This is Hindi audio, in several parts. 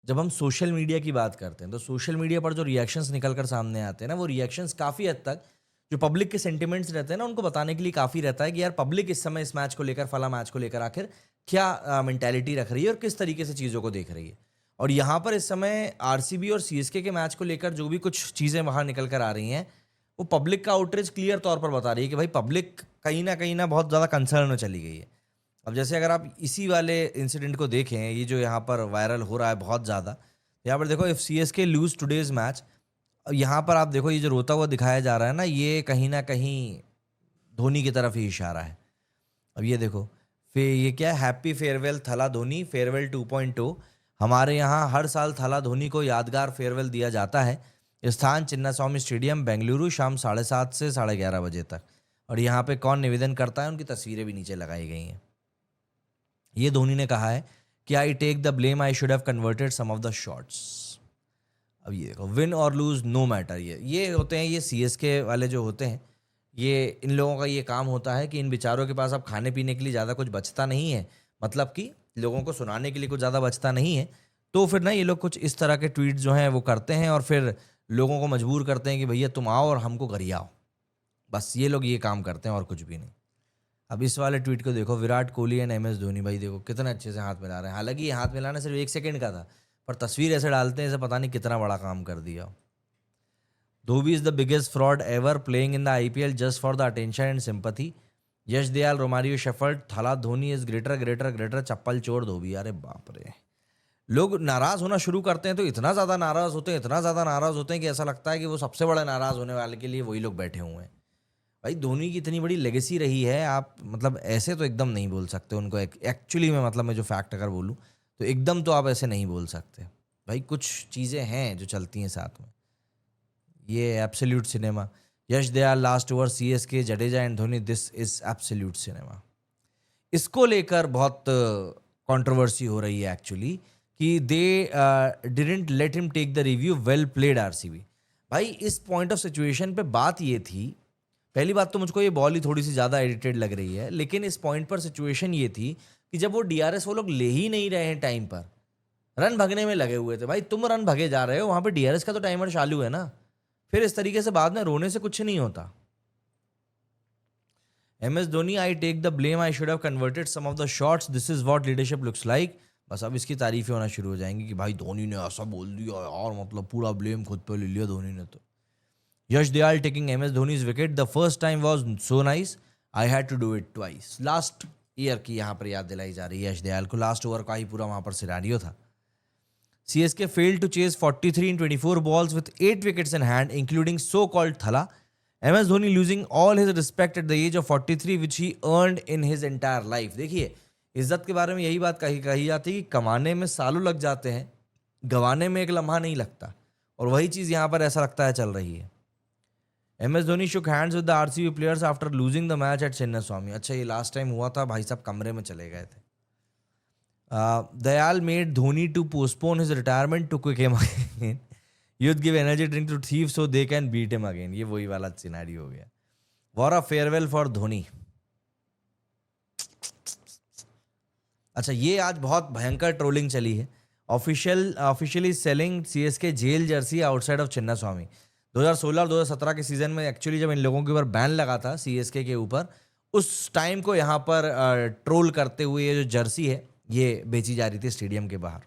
जब हम सोशल मीडिया की बात करते हैं तो सोशल मीडिया पर जो रिएक्शंस निकल कर सामने आते हैं ना, वो रिएक्शंस काफ़ी हद तक जो पब्लिक के सेंटिमेंट्स रहते हैं ना, उनको बताने के लिए काफ़ी रहता है कि यार पब्लिक इस समय इस मैच को लेकर, फला मैच को लेकर आखिर क्या मेंटालिटी रख रही है और किस तरीके से चीज़ों को देख रही है। और यहाँ पर इस समय आरसीबी और सीएसके के मैच को लेकर जो भी कुछ चीज़ें बाहर निकल कर आ रही हैं, वो पब्लिक का आउटरीच क्लियर तौर पर बता रही है कि भाई पब्लिक कहीं ना बहुत ज़्यादा कंसर्न में चली गई है। अब जैसे अगर आप इसी वाले इंसिडेंट को देखें, ये जो यहाँ पर वायरल हो रहा है बहुत ज़्यादा, यहाँ पर देखो, if CSK lose today's match, यहाँ पर आप देखो ये जो रोता हुआ दिखाया जा रहा है ना, ये कहीं ना कहीं धोनी की तरफ ही इशारा है। अब ये देखो, फिर ये क्या, हैप्पी फेयरवेल थला धोनी, फेयरवेल 2.0। हमारे यहाँ हर साल थला धोनी को यादगार फेयरवेल दिया जाता है। स्थान चिन्नास्वामी स्टेडियम, बेंगलुरु, शाम 7:30 से 11:30 तक। और यहाँ पे कौन निवेदन करता है, उनकी तस्वीरें भी नीचे लगाई गई हैं। ये धोनी ने कहा है कि I take the blame, I should have converted some of the shots. अब ये देखो, विन और लूज नो मैटर, ये होते हैं, ये सीएसके वाले जो होते हैं, ये इन लोगों का ये काम होता है कि इन बेचारों के पास अब खाने पीने के लिए ज़्यादा कुछ बचता नहीं है, मतलब कि लोगों को सुनाने के लिए कुछ ज़्यादा बचता नहीं है। तो फिर ना ये लोग कुछ इस तरह के ट्वीट जो हैं वो करते हैं और फिर लोगों को मजबूर करते हैं कि भैया तुम आओ और हमको गरियाओ। बस ये लोग ये काम करते हैं और कुछ भी नहीं। अब इस वाले ट्वीट को देखो, Virat Kohli and M S Dhoni, भाई देखो कितने अच्छे से हाथ मिला रहे हैं। हालांकि ये हाथ मिलाना सिर्फ 1 सेकंड का था, पर तस्वीर ऐसे डालते हैं ऐसे पता नहीं कितना बड़ा काम कर दिया। धोबी is the biggest fraud ever playing in the IPL just for the attention and sympathy. Yash Dayal, Romario Shepherd, Thala Dhoni is greater greater greater, चप्पल चोर धोबी। अरे बाप रे, लोग नाराज होना शुरू करते हैं तो इतना ज़्यादा नाराज होते हैं, इतना ज़्यादा नाराज होते हैं कि ऐसा लगता है कि वो सबसे बड़ा नाराज होने वाले के लिए वही लोग बैठे हुए हैं। भाई धोनी की इतनी बड़ी लेगेसी रही है, आप मतलब ऐसे तो एकदम नहीं बोल सकते उनको। एक्चुअली में मतलब मैं जो फैक्ट अगर बोलूँ तो एकदम तो आप ऐसे नहीं बोल सकते। भाई कुछ चीज़ें हैं जो चलती हैं साथ में। ये absolute cinema. Yash Dayal last over CSK, Jadeja and Dhoni, this is absolute cinema. इसको लेकर बहुत कंट्रोवर्सी हो रही है एक्चुअली कि they didn't let him take the review, well played RCB. भाई इस पॉइंट ऑफ सिचुएशन पे बात ये थी, पहली बात तो मुझको ये बॉल ही थोड़ी सी ज़्यादा एडिटेड लग रही है, लेकिन इस पॉइंट पर सिचुएशन ये थी कि जब वो डीआरएस वो लोग ले ही नहीं रहे हैं टाइम पर, रन भगने में लगे हुए थे। भाई तुम रन भगे जा रहे हो, वहाँ पे डीआरएस का तो टाइमर चालू है ना। फिर इस तरीके से बाद में रोने से कुछ नहीं होता। M S Dhoni, I take the blame, I should have converted some of the shots, this is what leadership looks like. बस अब इसकी तारीफें होना शुरू हो जाएंगी कि भाई धोनी ने ऐसा बोल दिया यार, मतलब पूरा ब्लेम खुद पे ले लिया धोनी ने। तो Yash Dayal taking M S Dhoni's wicket, the first time was so nice, I had to do it twice. Last year की यहाँ पर याद दिलाई जा रही है यश दयाल को, लास्ट ओवर का ही पूरा वहाँ पर सिनेरियो था। CSK failed to chase 43 in 24 balls with 8 wickets in hand, including so-called Thala. MS Dhoni losing all his respect at the age of 43, which he earned in his entire life. देखिए, इज्जत के बारे में यही बात कही जाती है कि कमाने में सालों लग जाते हैं, गंवाने में एक लम्हा नहीं लगता। और वही चीज़ यहाँ पर ऐसा लगता है चल रही है। MS Dhoni shook hands with the RCB players after losing the match at Chinnaswamy. अच्छा, ये लास्ट टाइम हुआ था, भाई साहब कमरे में चले गए थे। Dayal made Dhoni to postpone his retirement to quick him again. Youth give energy drink to thieves so they can beat him again. ये वही वाला सिनेरियो हो गया। What a farewell for Dhoni. अच्छा, ये आज बहुत भयंकर ट्रोलिंग चली है। Officially selling CSK jail jersey outside of Chinnaswamy. 2016 और 2017 के सीजन में एक्चुअली जब इन लोगों के ऊपर बैन लगा था सीएसके के ऊपर, उस टाइम को यहाँ पर ट्रोल करते हुए ये जो जर्सी है ये बेची जा रही थी स्टेडियम के बाहर।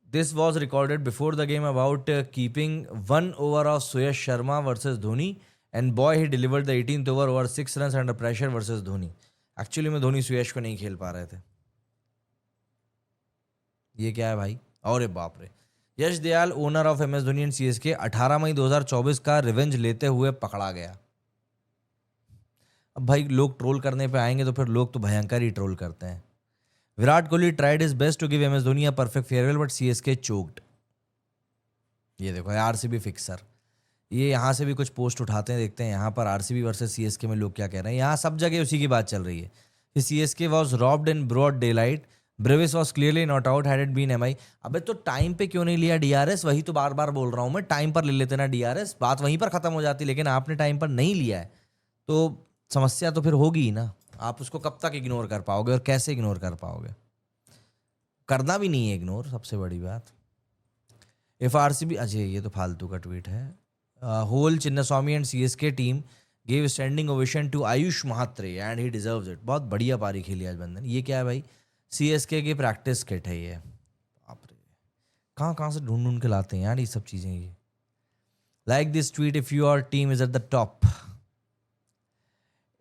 This was recorded before the game about keeping 1 over of Suyash Sharma versus Dhoni, and boy he delivered the 18th over 6 runs under pressure versus Dhoni. Actually में धोनी सुयश को नहीं खेल पा रहे थे। ये क्या है भाई, और बाप रे। Yash Dayal, owner of MS Dhoni and CSK, 18 मई 2024 का रिवेंज लेते हुए पकड़ा गया। अब भाई लोग ट्रोल करने पे आएंगे तो फिर लोग तो भयंकर ही ट्रोल करते हैं। Virat Kohli tried his best to give MS Dhoni a perfect farewell but CSK choked. ये देखो आरसीबी फिक्सर, ये यहाँ से भी कुछ पोस्ट उठाते हैं, देखते हैं यहाँ पर आरसीबी वर्सेस सीएसके में लोग क्या कह रहे हैं। यहाँ सब जगह उसी की बात चल रही है कि CSK was robbed in broad daylight, Brevis was clearly not out had it been MI. अबे तो टाइम पे क्यों नहीं लिया डीआरएस, वही तो बार बार बोल रहा हूँ मैं, टाइम पर ले लेते ना डीआरएस, बात वहीं पर खत्म हो जाती। लेकिन आपने टाइम पर नहीं लिया है तो समस्या तो फिर होगी ही ना। आप उसको कब तक इग्नोर कर पाओगे और कैसे इग्नोर कर पाओगे। करना भी नहीं है इग्नोर, सबसे बड़ी बात। इफ आरसीबी, अजय ये तो फालतू का ट्वीट है। Whole Chinnaswamy and CSK team give standing ovation to Ayush Mhatre and he deserves it. बहुत बढ़िया पारी खेली आज बंदन। ये क्या है भाई? सीएसके की प्रैक्टिस किट है ये। बाप रे, कहाँ कहाँ से ढूंढ ढूंढ के लाते हैं यार ये सब चीज़ें। ये like this tweet if your team is at the top.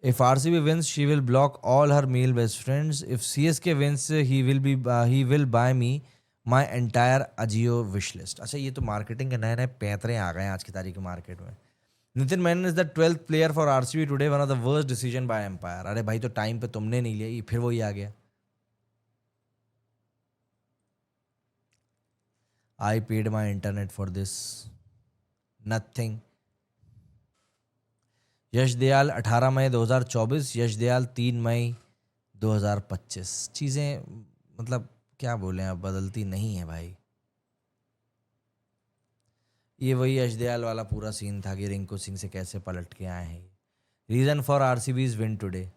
If RCB wins, she will block all her male best friends. If CSK wins, he will buy me my entire Ajio wish list. अच्छा, ये तो मार्केटिंग के नए नए पैतरे आ गए हैं आज की तारीख के मार्केट में। Nitin Menon is the 12th player for RCB today, one of the worst decision by umpire. अरे भाई, तो टाइम पे तुमने नहीं लिया, फिर वही आ गया। I paid my internet for this, nothing. Yash Dayal 18 मई 2024, यश दयाल 3 मई 2025। चीज़ें मतलब क्या बोलें, अब बदलती नहीं है भाई। ये वही यश दयाल वाला पूरा सीन था कि रिंकू सिंह से कैसे पलट के आए हैं। Reason for RCB's win today.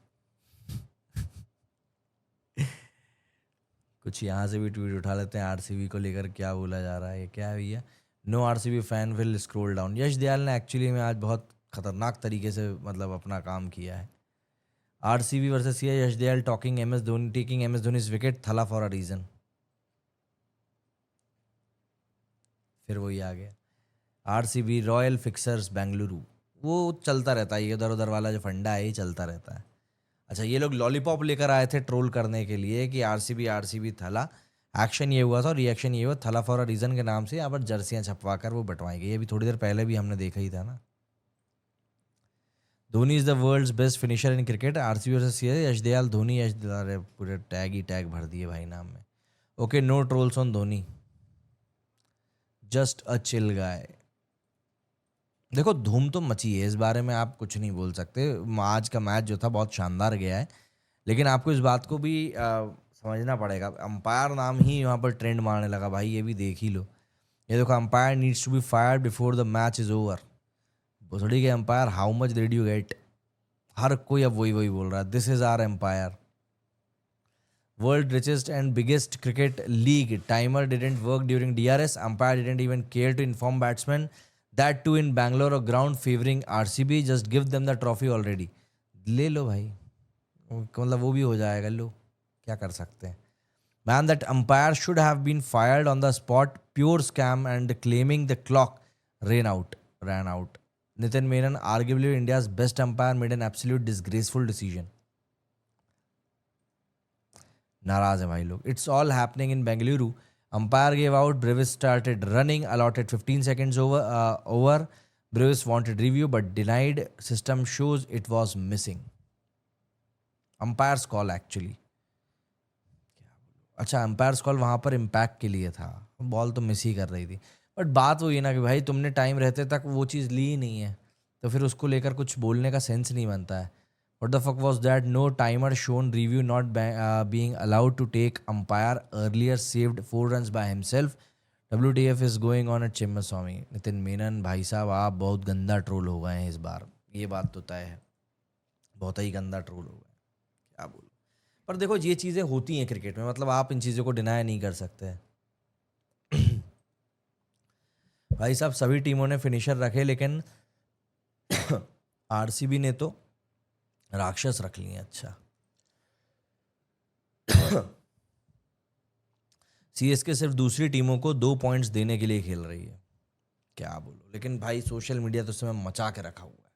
कुछ यहाँ से भी ट्वीट उठा लेते हैं आरसीबी को लेकर, क्या बोला जा रहा है, ये क्या है भैया? No RCB fan will scroll down. Yash Dayal ने एक्चुअली में आज बहुत खतरनाक तरीके से मतलब अपना काम किया है। RCB versus CA, Yash Dayal talking MS Dhoni, taking MS Dhoni's wicket, Thala for a reason. फिर वही आ गया। आरसीबी रॉयल फिक्सर्स बेंगलुरु, वो चलता रहता है, ये उधर उधर वाला जो फंडा है ये चलता रहता है। अच्छा, ये लोग लॉलीपॉप लेकर आए थे ट्रोल करने के लिए कि आरसीबी आरसीबी थला। एक्शन ये हुआ था और रिएक्शन ये हुआ, थला फॉर अ रीजन के नाम से यहाँ पर जर्सियाँ छपवा कर वो बंटवाई गई। अभी थोड़ी देर पहले भी हमने देखा ही था ना। Dhoni is the world's best finisher in cricket, RCB versus CSK, Yash Dayal Dhoni, Yash Dayal. अरे पूरे टैग ही टैग भर दिए भाई नाम में। Okay, no trolls on Dhoni, just a chill guy. देखो, धूम तो मची है, इस बारे में आप कुछ नहीं बोल सकते। आज का मैच जो था बहुत शानदार गया है, लेकिन आपको इस बात को भी समझना पड़ेगा। अंपायर नाम ही वहाँ पर ट्रेंड मारने लगा भाई, ये भी देख ही लो। ये देखो, umpire needs to be fired before the match is over. भोसड़ी के umpire, how much did you get? हर कोई अब वही वही बोल रहा है, this is our empire. World richest and biggest cricket league, timer didn't work during DRS, umpire didn't even care to inform batsman, that too in Bangalore, a ground favouring RCB, just give them the trophy already. ले लो भाई, मतलब वो भी हो जाएगा, लो क्या कर सकते हैं। Man, that umpire should have been fired on the spot, pure scam and claiming the clock ran out. Nitin Menon, arguably India's best umpire, made an absolute disgraceful decision. नाराज है भाई लोग। It's all happening in Bengaluru. Umpire gave out. Brevis started running. Allotted 15 seconds over. Brevis wanted review but denied. System shows it was missing. Umpire's call actually. अच्छा, अंपायर्स कॉल वहाँ पर इम्पैक्ट के लिए था, बॉल तो मिस ही कर रही थी। बट बात वो ये ना कि भाई तुमने टाइम रहते तक वो चीज़ ली ही नहीं है, तो फिर उसको लेकर कुछ बोलने का सेंस नहीं बनता है। What the fuck was that? No timer shown, review not being allowed to take, umpire earlier saved 4 runs by himself, WTF is going on at Chinnaswamy. Nitin Menon भाई साहब, आप बहुत गंदा ट्रोल हो गए हैं इस बार, ये बात तो तय है, बहुत ही गंदा ट्रोल हो गया, क्या बोलूं। पर देखो, ये चीज़ें होती हैं क्रिकेट में, मतलब आप इन चीज़ों को डिनाई नहीं कर सकते। भाई साहब, सभी टीमों ने फिनिशर रखे, लेकिन आरसीबी ने तो राक्षस रख लिए। अच्छा, सीएसके सिर्फ दूसरी टीमों को 2 पॉइंट्स देने के लिए खेल रही है, क्या बोलो। लेकिन भाई सोशल मीडिया तो इस समय मचा के रखा हुआ है।